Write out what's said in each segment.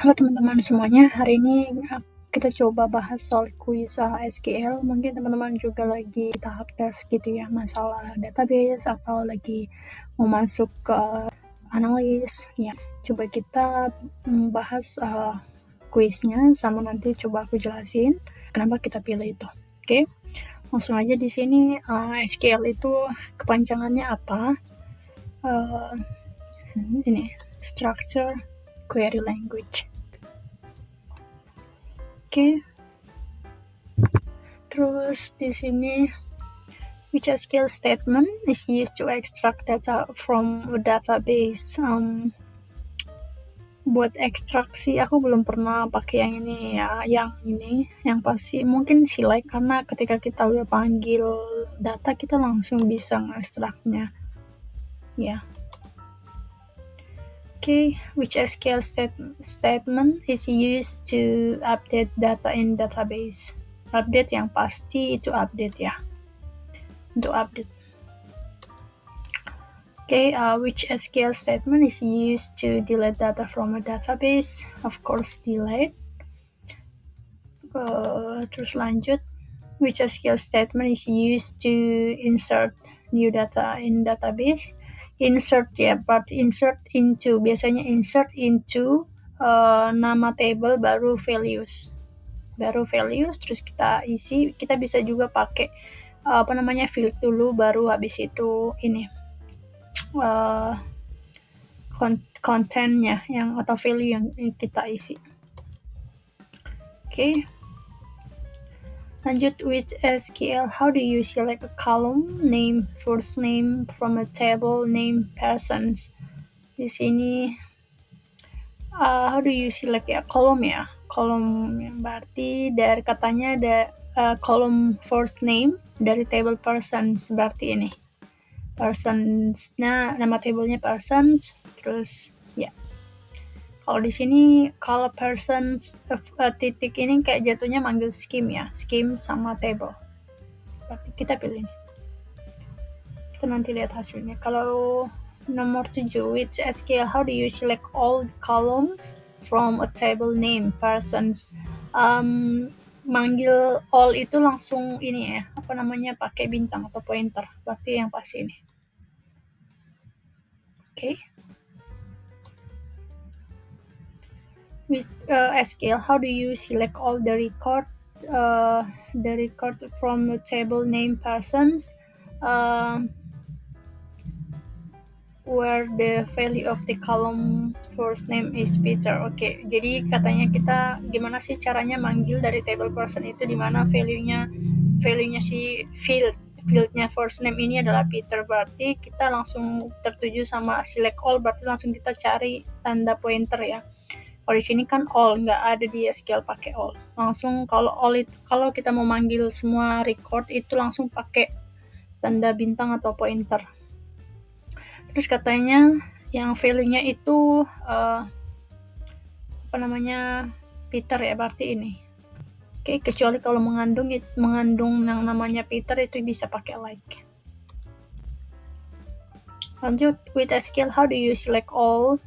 Halo teman-teman semuanya, hari ini kita coba bahas soal kuis SQL. Mungkin teman-teman juga lagi tahap tes gitu ya, masalah database atau lagi mau masuk ke analis. Ya, coba kita bahas kuisnya sama nanti coba aku jelasin kenapa kita pilih itu. Oke, langsung aja di sini SQL itu kepanjangannya apa? Ini Structure Query Language. Oke. Terus di sini which SQL statement is used to extract data from a database. Buat ekstraksi aku belum pernah pakai yang ini ya, yang pasti mungkin select karena ketika kita udah panggil data kita langsung bisa ngekstraknya. Ya. Okay, which SQL statement is used to update data in database? Update yang pasti itu update ya. Untuk update. Okay, which SQL statement is used to delete data from a database? Of course, delete. Terus lanjut. Which SQL statement is used to insert new data in database? Insert ya, berarti insert into. Biasanya insert into nama table baru values. Terus kita isi. Kita bisa juga pakai field dulu, baru habis itu ini. Kontennya yang atau value yang kita isi. Okay. Lanjut with SQL, how do you select a column name, first name from a table name persons? Di sini how do you select ya column ya? Column yang berarti dari katanya ada column first name dari table persons, berarti ini. Persons-nya nama tablenya persons, terus ya. Kalau di sini kalau persons titik ini kayak jatuhnya manggil scheme ya, scheme sama table. Berarti kita pilih ini. Kita nanti lihat hasilnya. Kalau nomor 7, with SQL how do you select all the columns from a table name persons? Manggil all itu langsung ini ya, pakai bintang atau pointer. Berarti yang pasti ini. Okay. With SQL, how do you select all the record from a table name persons where the value of the column first name is Peter? Okay, jadi katanya kita gimana sih caranya manggil dari table person itu di mana value-nya si fieldnya first name ini adalah Peter, berarti kita langsung tertuju sama select all, berarti langsung kita cari tanda pointer ya. Kalau di sini kan all, nggak ada di SQL pakai all. Langsung kalau all itu, kalau kita mau manggil semua record itu langsung pakai tanda bintang atau pointer. Terus katanya yang value-nya itu Peter ya, berarti ini. Oke, kecuali kalau mengandung yang namanya Peter itu bisa pakai like. Lanjut with SQL, how do you select all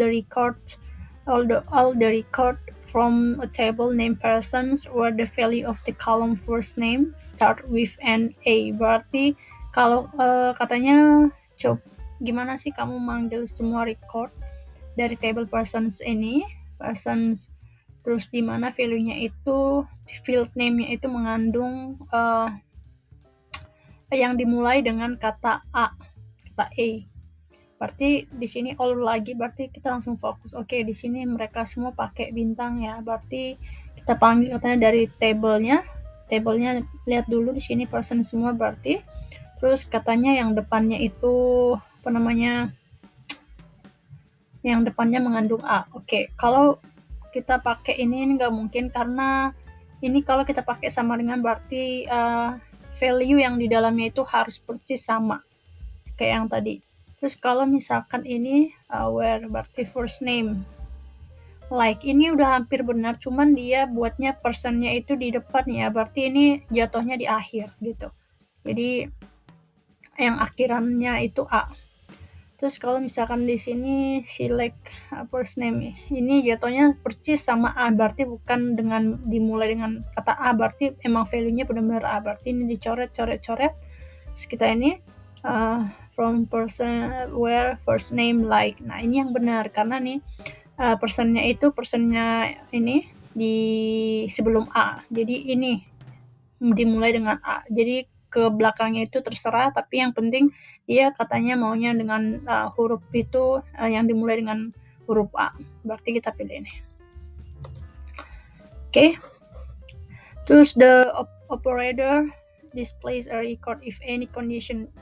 the records? All the record from a table name persons where the value of the column first name start with an A. Berarti kalau katanya gimana sih kamu manggil semua record dari table persons ini, persons, terus di mana value-nya itu field name-nya itu mengandung yang dimulai dengan kata A. Berarti di sini all lagi, berarti kita langsung fokus. Oke, di sini mereka semua pakai bintang ya. Berarti kita panggil katanya dari tablenya lihat dulu di sini person semua berarti. Terus katanya yang depannya itu yang depannya mengandung A. Oke, kalau kita pakai ini nggak mungkin karena ini kalau kita pakai sama dengan berarti value yang di dalamnya itu harus persis sama kayak yang tadi. Terus kalau misalkan ini where berarti first name like, ini udah hampir benar, cuman dia buatnya personnya itu di depan ya, berarti ini jatuhnya di akhir gitu. Jadi yang akhirannya itu A. Terus kalau misalkan di sini select first name, ini jatuhnya persis sama A, berarti bukan dengan dimulai dengan kata A, berarti emang value-nya benar-benar A, berarti ini dicoret. Terus kita ini from person where first name like. Nah, ini yang benar karena nih personnya ini di sebelum A. Jadi ini dimulai dengan A. Jadi ke belakangnya itu terserah, tapi yang penting dia katanya maunya dengan huruf itu yang dimulai dengan huruf A. Berarti kita pilih ini. Oke. Terus the operator displays a record if any condition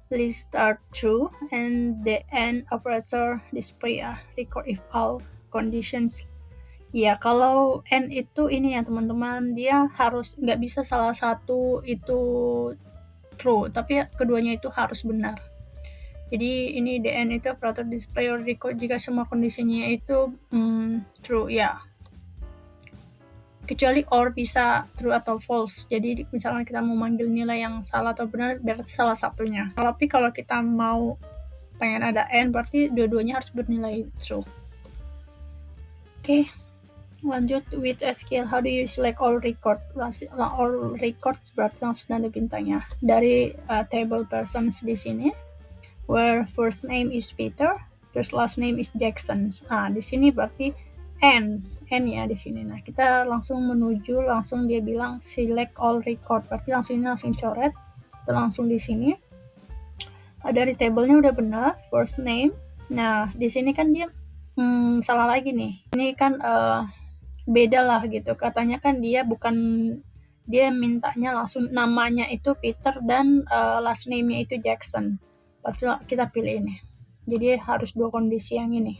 list are true, and the AND operator display a record if all conditions. Ya, kalau N itu ini ya teman-teman, dia harus nggak bisa salah satu itu true, tapi keduanya itu harus benar. Jadi ini DN itu operator display or record jika semua kondisinya itu true ya. Kecuali or bisa true atau false. Jadi misalkan kita mau manggil nilai yang salah atau benar, berarti salah satunya. Tapi kalau kita mau pengen ada N, berarti dua-duanya harus bernilai true. Oke. Lanjut with SQL, how do you select all records berarti langsung ada bintangnya dari table persons di sini, where first name is Peter, terus last name is Jackson. Di sini berarti N ya di sini. Nah, kita langsung dia bilang select all record, berarti langsung coret, kita langsung di sini. Dari tabelnya udah benar first name. Nah, di sini kan dia salah lagi nih. Ini kan beda lah gitu, katanya kan dia mintanya langsung namanya itu Peter dan last name-nya itu Jackson, berarti kita pilih ini, jadi harus dua kondisi yang ini.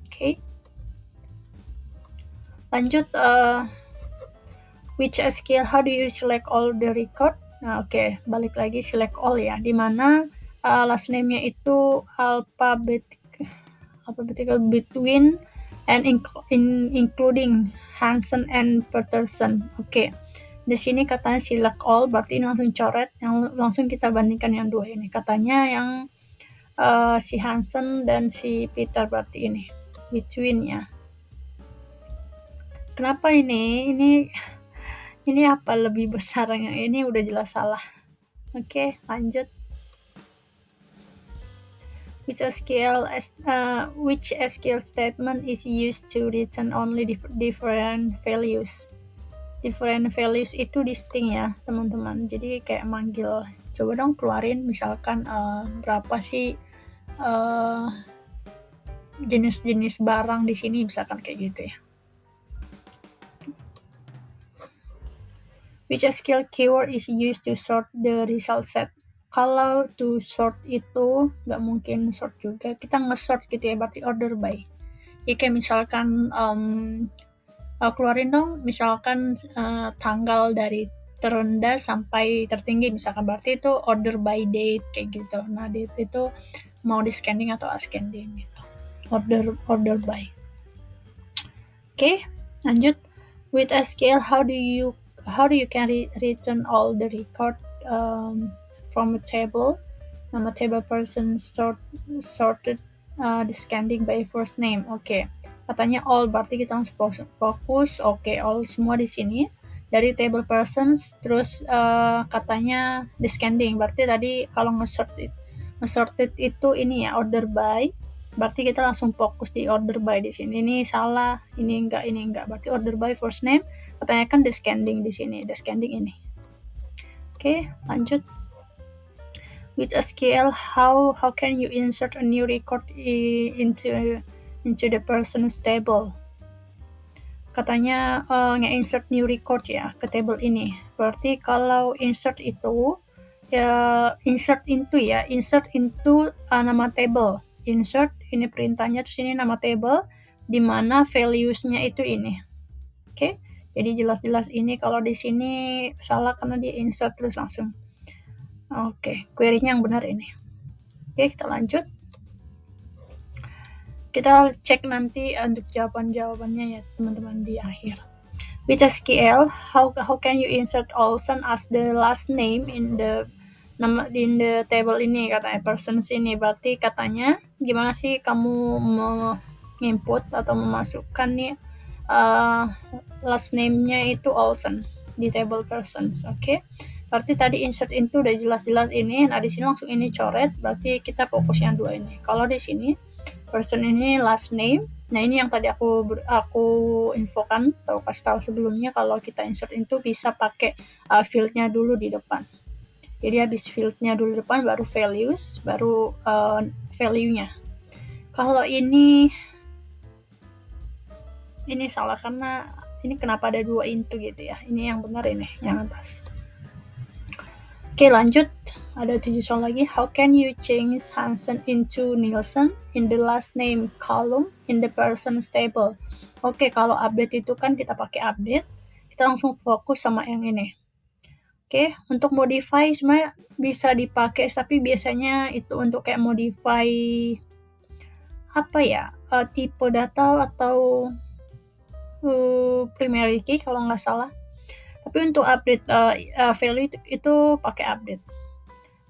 Oke. Lanjut which SQL, how do you select all the record. Nah, oke, balik lagi select all ya, dimana last name-nya itu alphabetical between and including Hansen and Peterson. Oke. Di sini katanya select all, berarti ini langsung coret, yang langsung kita bandingkan yang dua ini. Katanya yang si Hansen dan si Peter, berarti ini between ya. Kenapa ini apa lebih besar, yang ini udah jelas salah. Oke, lanjut. Which SQL statement is used to return only different values. Different values itu distinct ya teman-teman, jadi kayak manggil, coba dong keluarin misalkan berapa sih jenis-jenis barang di sini, misalkan kayak gitu ya. Which SQL keyword is used to sort the result set. Kalau to sort itu nggak mungkin sort juga, kita nge-sort gitu ya, berarti order by. Jadi kayak misalkan keluarin dong misalkan tanggal dari terendah sampai tertinggi misalkan, berarti itu order by date kayak gitu. Nah, date itu mau descending atau ascending gitu. Order by. Oke, lanjut. With SQL, how do you can return all the record from a table. Nama table person sorted descending by first name. Oke. Katanya all, berarti kita harus fokus. Oke, all semua di sini dari table persons. Terus katanya descending, berarti tadi kalau nge-sorted itu ini ya order by, berarti kita langsung fokus di order by di sini. Ini salah, ini enggak, berarti order by first name. Katanya kan descending di sini, descending ini. Oke, lanjut. With SQL, how can you insert a new record into the person's table. Katanya nge-insert new record ya ke table ini. Berarti kalau insert itu ya insert into nama table. Insert ini perintahnya, terus ini nama table di mana values-nya itu ini. Oke. Jadi jelas-jelas ini kalau di sini salah karena dia insert terus langsung. Oke, query-nya yang benar ini. Oke, kita lanjut. Kita cek nanti untuk jawabannya ya teman-teman di akhir. With SQL, how can you insert Olsen as the last name in the nama in the table ini katanya persons ini, berarti katanya gimana sih kamu menginput atau memasukkan nih last name-nya itu Olsen di table persons. Oke. Berarti tadi insert into udah jelas-jelas ini. Nah, di sini langsung ini coret, berarti kita fokus yang dua ini. Kalau di sini person ini last name. Nah, ini yang tadi aku infokan atau kasih tahu sebelumnya, kalau kita insert into bisa pakai field-nya dulu di depan. Jadi habis field-nya dulu depan baru values, baru value-nya. Kalau ini salah karena ini kenapa ada 2 into gitu ya. Ini yang benar ini, yang atas. Oke, lanjut. Ada 7 soal lagi. How can you change Hansen into Nielsen in the last name column in the person's table? Oke, kalau update itu kan kita pakai update. Kita langsung fokus sama yang ini. Oke, untuk modify sebenarnya bisa dipakai, tapi biasanya itu untuk kayak modify apa ya, tipe data atau primary key kalau nggak salah. Tapi untuk update value itu pakai update.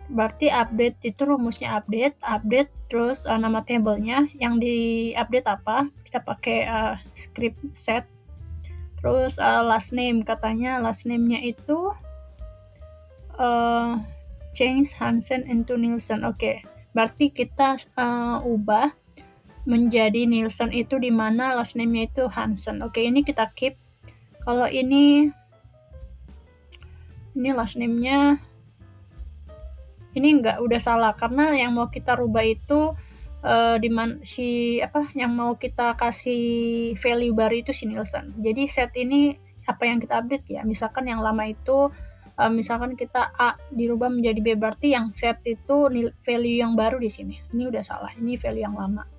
Berarti update itu rumusnya update terus nama tabelnya yang di update apa, kita pakai script set, terus last name, katanya last name-nya itu change Hansen into Nielsen. Oke, berarti kita ubah menjadi Nielsen itu di mana last name-nya itu Hansen. Oke, ini kita keep. Kalau ini last name-nya ini udah salah karena yang mau kita rubah itu yang mau kita kasih value baru itu si Nielsen. Jadi set ini apa yang kita update ya. Misalkan yang lama itu misalkan kita A dirubah menjadi B, berarti yang set itu value yang baru di sini. Ini udah salah. Ini value yang lama.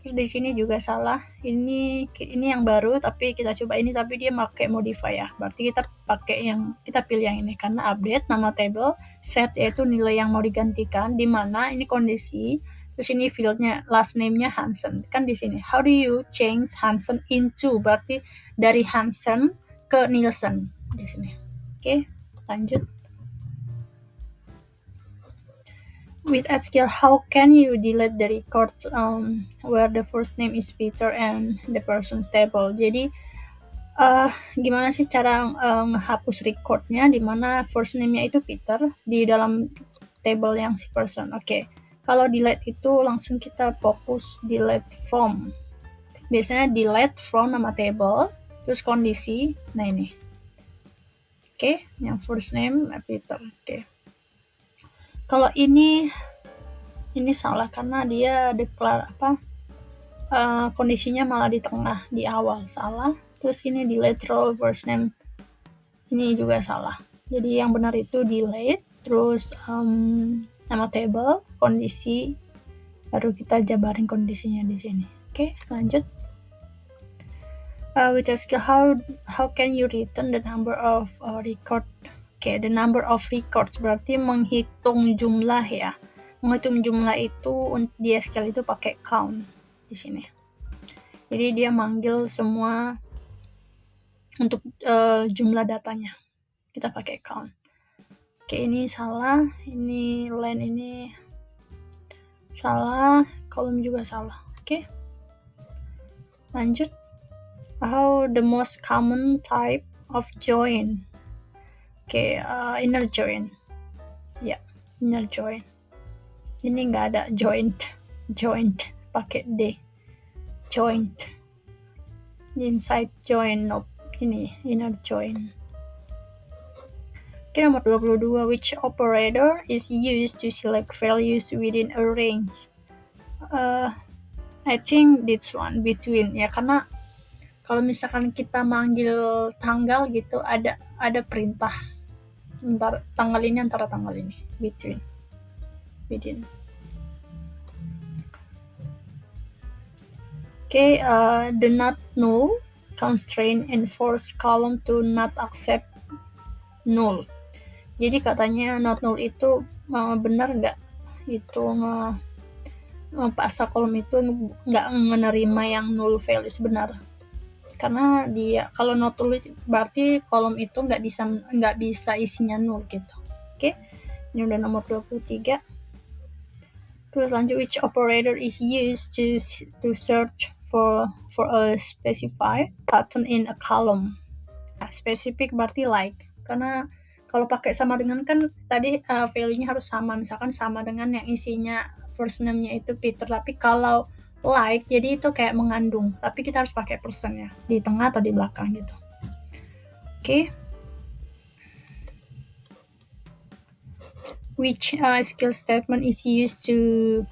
Terus di sini juga salah. Ini yang baru tapi kita coba ini tapi dia pakai modify ya. Berarti kita pilih yang ini karena update nama table, set yaitu nilai yang mau digantikan, di mana ini kondisi. Terus ini fieldnya last name-nya Hansen. Kan di sini. How do you change Hansen into? Berarti dari Hansen ke Nielsen di sini. Oke, lanjut. With @skill, how can you delete the record where the first name is Peter and the person's table? Jadi gimana sih cara menghapus recordnya di mana first name-nya itu Peter di dalam table yang si person. Oke. Kalau delete itu langsung kita fokus delete from. Biasanya delete from nama table, terus kondisi. Nah ini. Oke, yang first name Peter. Oke. Kalau ini salah karena dia kondisinya malah di tengah, di awal salah. Terus ini delete row first name, ini juga salah. Jadi yang benar itu delete, terus nama table, kondisi, baru kita jabarin kondisinya di sini. Oke, lanjut. With a skill, how can you return the number of record? Oke, the number of records berarti menghitung jumlah ya. Menghitung jumlah itu di SQL itu pakai count di sini. Jadi dia manggil semua untuk jumlah datanya. Kita pakai count. Oke, ini salah. Ini line ini salah. Kolom juga salah. Oke. Lanjut. How the most common type of join? Oke, inner join. Ya, inner join. Ini nggak ada joint pakai D. Joint. Inside join, nope. Ini inner join. Oke, nomor 22. Which operator is used to select values within a range? I think this one, between. Ya, karena kalau misalkan kita manggil tanggal gitu, ada perintah. Tanggal ini antara tanggal ini. Between. Within. Okay, the not null constraint enforce column to not accept null. Jadi katanya not null itu benar nggak itu paksa kolom itu nggak menerima yang null values, benar. Karena dia kalau not null berarti kolom itu nggak bisa isinya null gitu. Oke. Ini udah nomor 23. Terus lanjut, which operator is used to search for a specified pattern in a column. Nah, spesifik berarti like, karena kalau pakai sama dengan kan tadi value-nya harus sama, misalkan sama dengan yang isinya first name-nya itu Peter, tapi kalau like jadi itu kayak mengandung, tapi kita harus pakai persen ya, di tengah atau di belakang gitu. Oke. Which skill statement is used to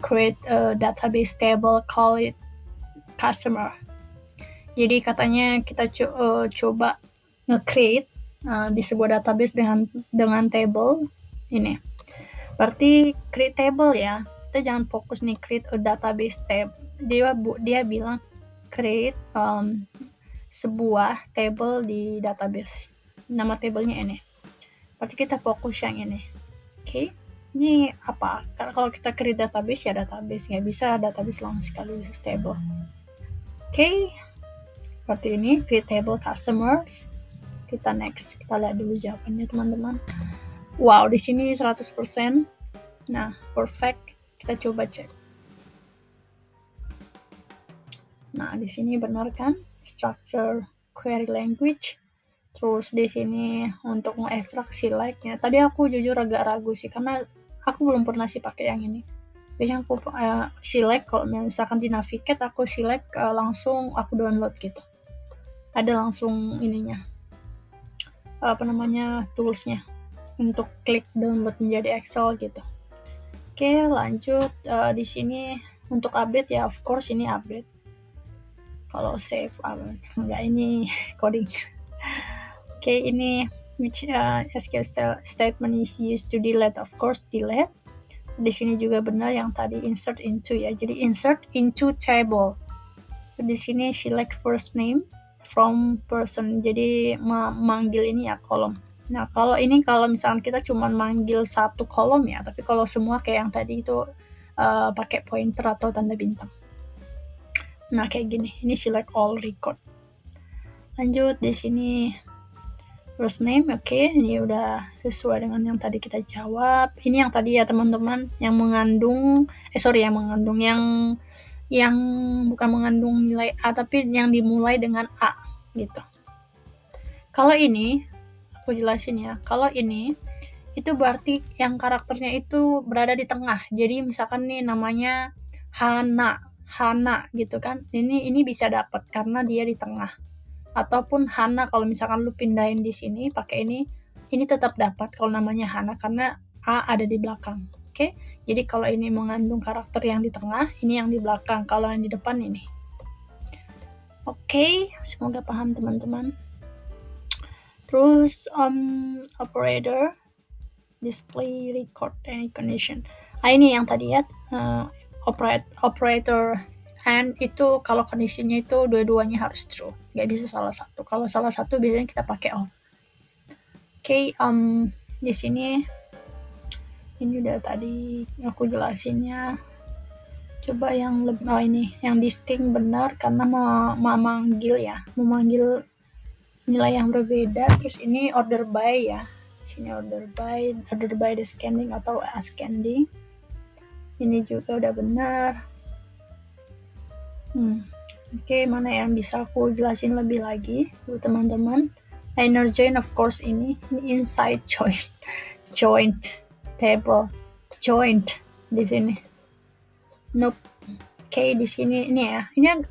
create a database table called customer. Jadi katanya kita coba nge-create di sebuah database dengan table ini. Berarti create table ya. Kita jangan fokus nih create a database tab. Dia bilang create sebuah table di database. Nama tablenya ini. Berarti kita fokus yang ini. Oke, ini apa? Karena kalau kita create database ya database, nggak bisa database langsung sekaligus table. Oke, berarti ini create table customers. Kita next, kita lihat dulu jawabannya teman-teman. Wow, di sini 100%. Nah, perfect. Kita coba cek. Nah, di sini benar kan? Structure query language. Terus di sini untuk mengekstrak select-nya. Tadi aku jujur agak ragu sih karena aku belum pernah sih pakai yang ini. Biasanya aku select, kalau misalkan di Navigate aku select langsung aku download gitu. Ada langsung ininya. Toolsnya untuk klik download menjadi Excel gitu. Oke, lanjut di sini untuk update ya, of course ini update. Kalau save enggak, ini coding. Oke, ini which SQL statement is used to delete, of course delete. Di sini juga benar yang tadi insert into ya. Jadi insert into table. Di sini select first name from person. Jadi manggil ini ya kolom. Nah, kalau misalkan kita cuma manggil satu kolom ya, tapi kalau semua kayak yang tadi itu pakai pointer atau tanda bintang. Nah, kayak gini. Ini select all record. Lanjut di sini first name, oke, ini udah sesuai dengan yang tadi kita jawab. Ini yang tadi ya teman-teman, yang bukan mengandung nilai A, tapi yang dimulai dengan A gitu. Kalau ini, aku jelasin ya, kalau ini itu berarti yang karakternya itu berada di tengah. Jadi misalkan nih namanya Hana gitu kan, ini bisa dapat karena dia di tengah. Ataupun Hana, kalau misalkan lu pindahin di sini pakai ini tetap dapat kalau namanya Hana karena A ada di belakang. Oke? Jadi kalau ini mengandung karakter yang di tengah, ini yang di belakang, kalau yang di depan ini. Oke, semoga paham teman-teman. Terus operator display record any condition. Ini yang tadi ya, operator and itu kalau kondisinya itu dua-duanya harus true, nggak bisa salah satu. Kalau salah satu biasanya kita pakai on. Oke, di sini ini udah tadi aku jelasinnya. Coba yang ini yang distinct benar karena mau memanggil nilai yang berbeda. Terus ini order by ya. Sini order by descending atau ascending. Ini juga udah benar. Oke, mana yang bisa aku jelasin lebih lagi buat teman-teman. Inner join, of course ini inside joint table joint di sini. Nope. Oke, di sini ini ya. Ini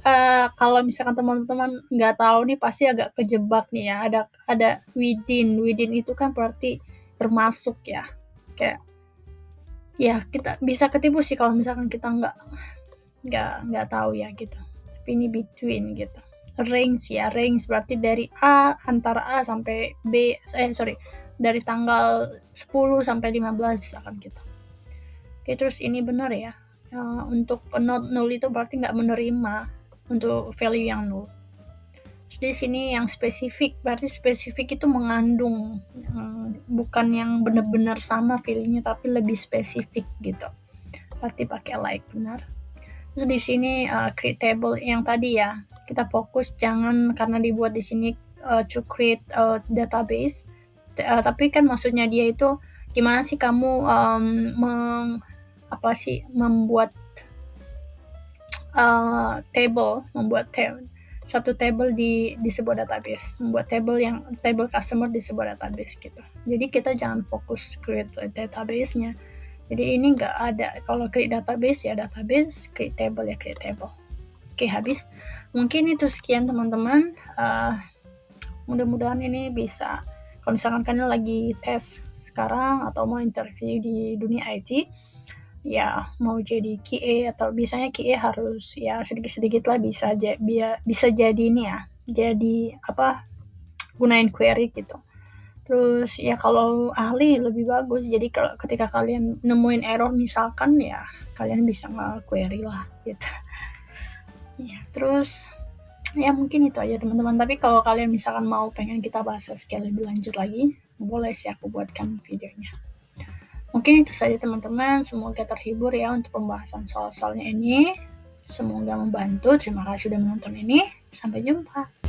kalau misalkan teman-teman nggak tahu nih pasti agak kejebak nih ya. Ada within itu kan berarti termasuk ya. Kayak ya kita bisa ketipu sih kalau misalkan kita nggak tahu ya gitu. Tapi ini between gitu. Range berarti dari antara A sampai B, dari tanggal 10 sampai 15 misalkan gitu. Oke, terus ini benar ya. Untuk not null itu berarti nggak menerima untuk value yang null. Terus di sini yang spesifik, berarti spesifik itu mengandung, bukan yang benar-benar sama value-nya tapi lebih spesifik gitu. Berarti pakai like, benar. Terus di sini create table yang tadi ya, kita fokus jangan karena dibuat di sini to create a database, tapi kan maksudnya dia itu gimana sih kamu membuat satu table di sebuah database, membuat table customer di sebuah database gitu. Jadi kita jangan fokus create database-nya. Jadi ini nggak ada, kalau create database ya database, create table ya create table. Oke, habis. Mungkin itu sekian teman-teman. Mudah-mudahan ini bisa, kalau misalkan kalian lagi tes sekarang atau mau interview di dunia IT, ya mau jadi QA atau biasanya QA harus ya sedikit-sedikit lah bisa jadi ini ya, jadi gunain query gitu. Terus ya kalau ahli lebih bagus, jadi kalau ketika kalian nemuin error misalkan ya kalian bisa nge-query lah gitu. Ya, terus ya mungkin itu aja teman-teman. Tapi kalau kalian misalkan mau pengen kita bahas skill lebih lanjut lagi, boleh sih aku buatkan videonya. Mungkin itu saja teman-teman, semoga terhibur ya untuk pembahasan soal-soalnya ini. Semoga membantu. Terima kasih sudah menonton ini. Sampai jumpa.